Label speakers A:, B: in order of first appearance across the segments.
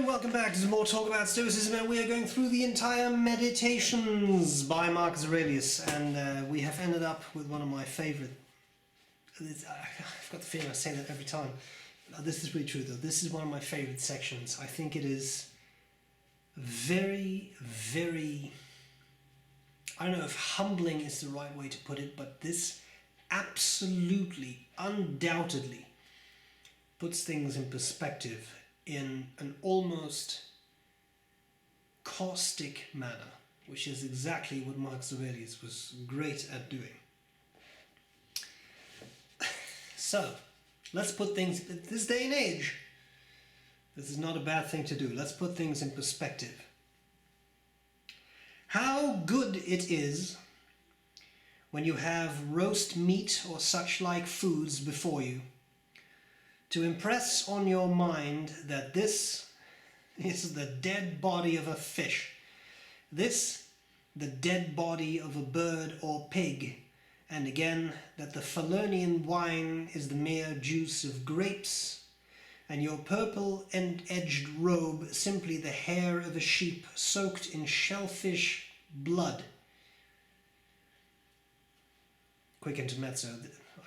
A: and welcome back to some more talk about Stoicism, and we are going through the entire Meditations by Marcus Aurelius, and we have ended up with one of my favourite. I've got the feeling I say that every time. This is really true though. This is one of my favourite sections. I think it is very, very, I don't know if humbling is the right way to put it, but this absolutely, undoubtedly puts things in perspective in an almost caustic manner, which is exactly what Marcus Aurelius was great at doing. So, let's put things, this day and age, this is not a bad thing to do. Let's put things in perspective. How good it is when you have roast meat or such like foods before you, to impress on your mind that this is the dead body of a fish, this the dead body of a bird or pig, and again that the Falernian wine is the mere juice of grapes, and your purple and edged robe simply the hair of a sheep soaked in shellfish blood. Quick intermezzo.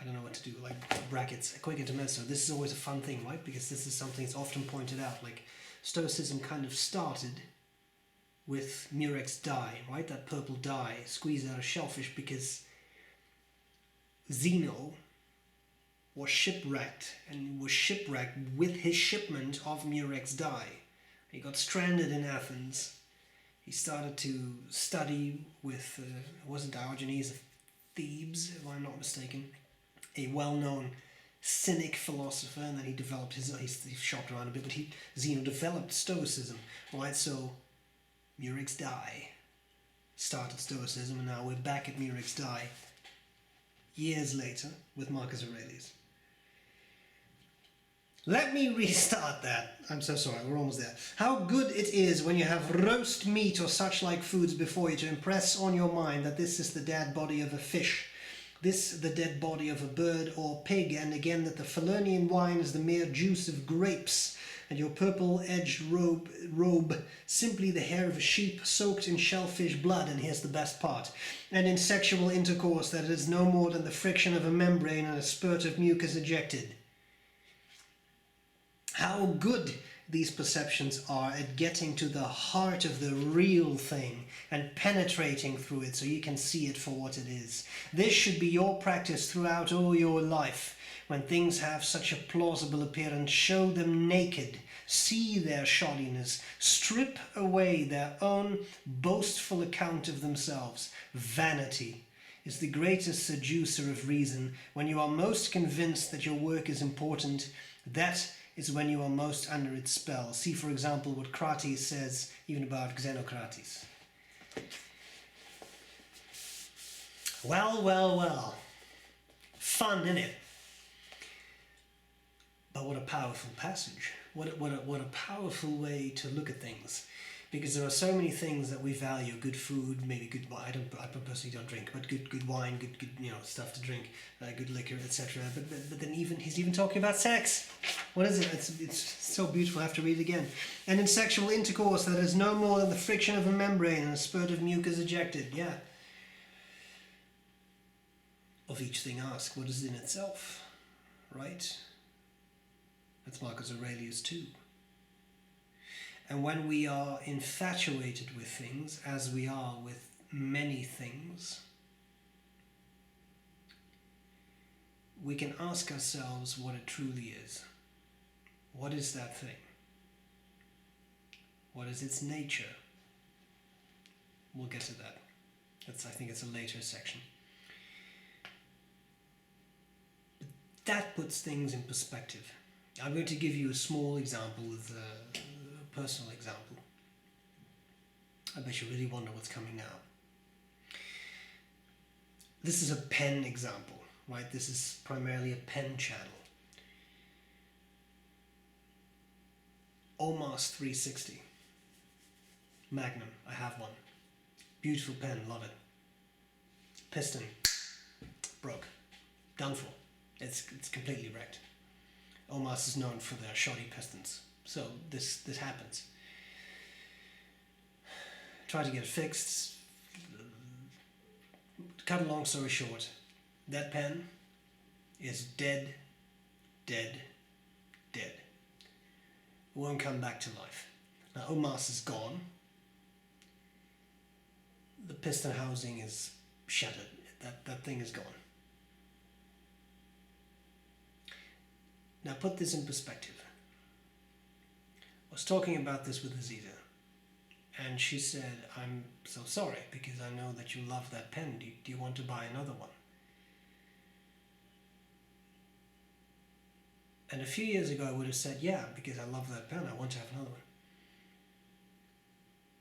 A: I don't know what to do, like brackets, a quick intermezzo. This is always a fun thing, right? Because this is something that's often pointed out. Like, Stoicism kind of started with Murex dye, right? That purple dye squeezed out of shellfish because Zeno was shipwrecked, and was shipwrecked with his shipment of Murex dye. He got stranded in Athens. He started to study with, was it Diogenes of Thebes, if I'm not mistaken, a well-known Cynic philosopher, and then he developed he shopped around a bit, but Zeno developed Stoicism, right? So Murex dye started Stoicism, and now we're back at Murex dye years later with Marcus Aurelius. Let me restart that. I'm so sorry, we're almost there. How good it is when you have roast meat or such like foods before you, to impress on your mind that this is the dead body of a fish, this the dead body of a bird or pig, and again that the Falernian wine is the mere juice of grapes, and your purple edged robe simply the hair of a sheep soaked in shellfish blood, and here's the best part, and in sexual intercourse that it is no more than the friction of a membrane and a spurt of mucus ejected. How good these perceptions are at getting to the heart of the real thing and penetrating through it so you can see it for what it is. This should be your practice throughout all your life. When things have such a plausible appearance, show them naked, see their shoddiness, strip away their own boastful account of themselves. Vanity is the greatest seducer of reason. When you are most convinced that your work is important, that is when you are most under its spell. See, for example, what Crates says even about Xenocrates. Well, well, well. Fun, innit? But what a powerful passage. What a powerful way to look at things. Because there are so many things that we value: good food, maybe good wine. I personally don't drink, but good wine, good stuff to drink, good liquor, etc. But then he's even talking about sex. What is it? It's so beautiful. I have to read it again. And in sexual intercourse, that is no more than the friction of a membrane and a spurt of mucus ejected. Yeah. Of each thing ask, what is in itself, right? That's Marcus Aurelius too. And when we are infatuated with things, as we are with many things, we can ask ourselves what it truly is. What is that thing? What is its nature? We'll get to that. I think it's a later section. But that puts things in perspective. I'm going to give you a small example with a personal example. I bet you really wonder what's coming now. This is a pen example, right? This is primarily a pen channel. Omas 360. Magnum, I have one. Beautiful pen, love it. Piston, broke, done for. It's completely wrecked. Omas is known for their shoddy pistons. So this happens. Try to get it fixed. Cut a long story short, that pen is dead, dead, dead. It won't come back to life. Now OMAS is gone. The piston housing is shattered. That thing is gone. Now put this in perspective. I was talking about this with Aziza, and she said, I'm so sorry because I know that you love that pen. Do you want to buy another one? And a few years ago I would have said, yeah, because I love that pen, I want to have another one.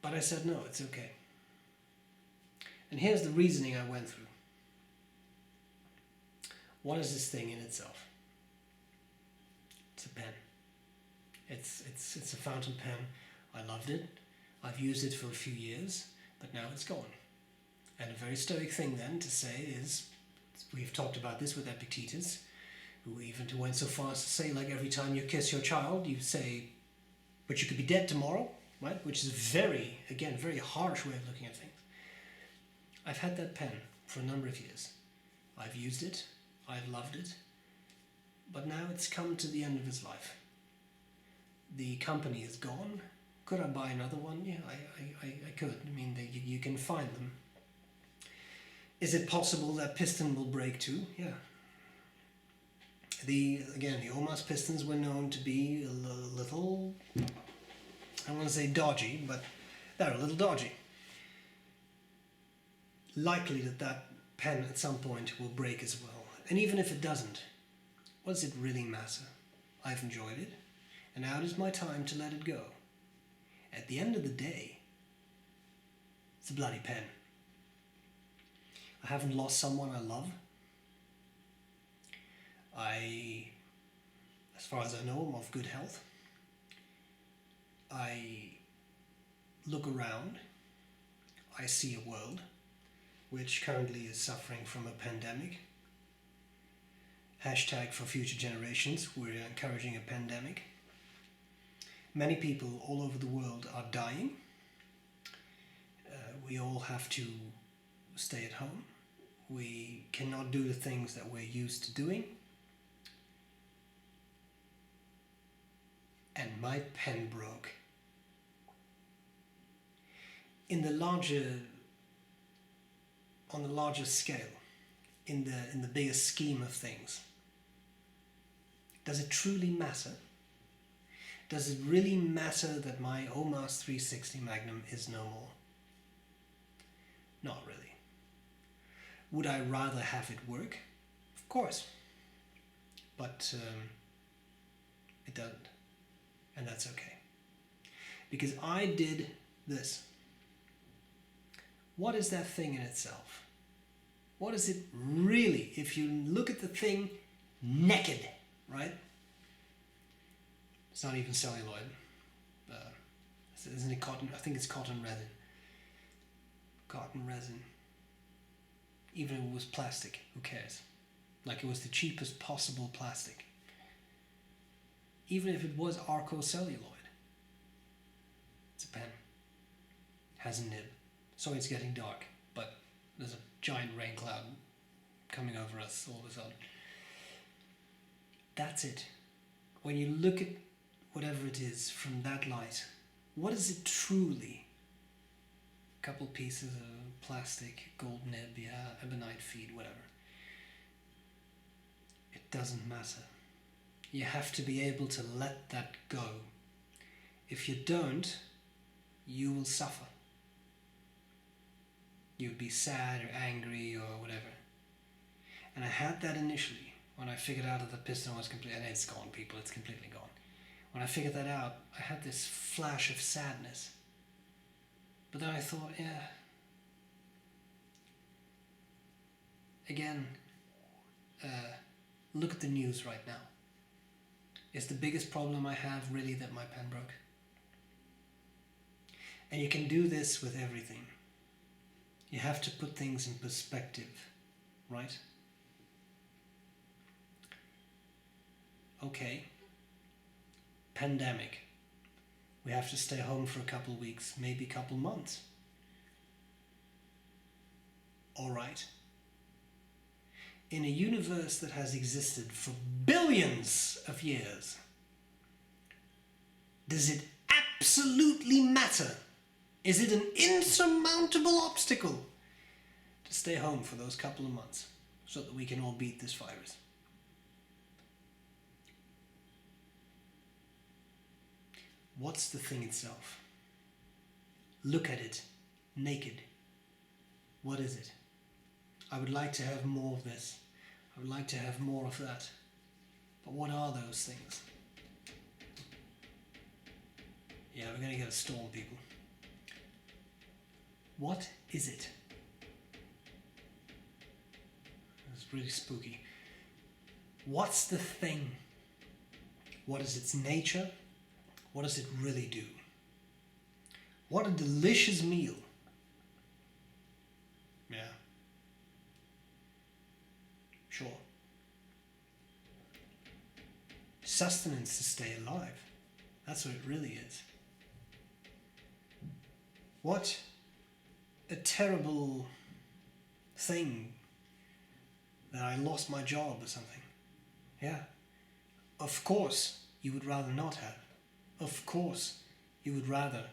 A: But I said, no, it's okay. And here's the reasoning I went through. What is this thing in itself? It's a pen. It's a fountain pen. I loved it. I've used it for a few years, but now it's gone. And a very stoic thing then to say is, we've talked about this with Epictetus, who even went so far as to say, like, every time you kiss your child, you say, but you could be dead tomorrow, right? Which is very harsh way of looking at things. I've had that pen for a number of years. I've used it, I've loved it, but now it's come to the end of its life. The company is gone. Could I buy another one? Yeah, I could. I mean, you can find them. Is it possible that piston will break too? Yeah. The OMAS pistons were known to be a little, I don't want to say dodgy, but they're a little dodgy. Likely that pen at some point will break as well. And even if it doesn't, what does it really matter? I've enjoyed it, and now is my time to let it go. At the end of the day, it's a bloody pen. I haven't lost someone I love. As far as I know, I'm of good health. I look around, I see a world which currently is suffering from a pandemic. Hashtag for future generations, we're encouraging a pandemic. Many people all over the world are dying. We all have to stay at home. We cannot do the things that we're used to doing. And my pen broke. On the larger scale, in the bigger scheme of things, does it truly matter? Does it really matter that my OMAS 360 Magnum is no more? Not really. Would I rather have it work? Of course. But it doesn't. And that's okay. Because I did this. What is that thing in itself? What is it really? If you look at the thing naked, right? It's not even celluloid. Isn't it cotton? I think it's cotton resin. Cotton resin. Even if it was plastic, who cares? Like it was the cheapest possible plastic. Even if it was arco-celluloid. It's a pen. Has a nib. Sorry it's getting dark, but there's a giant rain cloud coming over us all of a sudden. That's it. When you look at whatever it is from that light, what is it truly? A couple pieces of plastic, gold nib, yeah, ebonite feed, whatever. It doesn't matter. You have to be able to let that go. If you don't, you will suffer. You'd be sad or angry or whatever. And I had that initially when I figured out that the piston was complete, and it's gone, people, it's completely gone. When I figured that out, I had this flash of sadness. But then I thought, yeah. Again, look at the news right now. Is the biggest problem I have really that my pen broke? And you can do this with everything. You have to put things in perspective, right? Okay. Pandemic. We have to stay home for a couple of weeks, maybe a couple of months. All right. In a universe that has existed for billions of years, does it absolutely matter? Is it an insurmountable obstacle to stay home for those couple of months so that we can all beat this virus? What's the thing itself? Look at it, naked. What is it? I would like to have more of this. I would like to have more of that. But what are those things? Yeah, we're going to get a storm, people. What is it? It's really spooky. What's the thing? What is its nature? What does it really do? What a delicious meal. Yeah. Sure. Sustenance to stay alive. That's what it really is. What a terrible thing that I lost my job or something. Yeah. Of course you would rather not have. Of course you would rather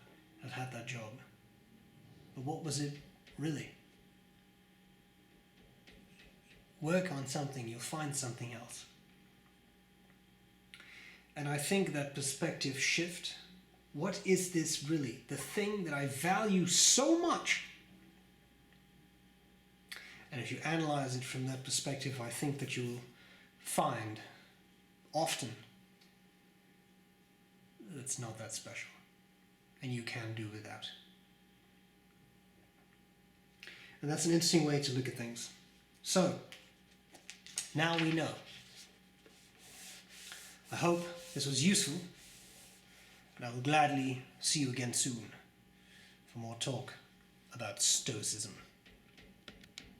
A: have had that job. But what was it really? Work on something, you'll find something else. And I think that perspective shift, what is this really? The thing that I value so much. And if you analyze it from that perspective, I think that you'll find often that it's not that special. And you can do without. And that's an interesting way to look at things. So, now we know. I hope this was useful, and I will gladly see you again soon for more talk about Stoicism.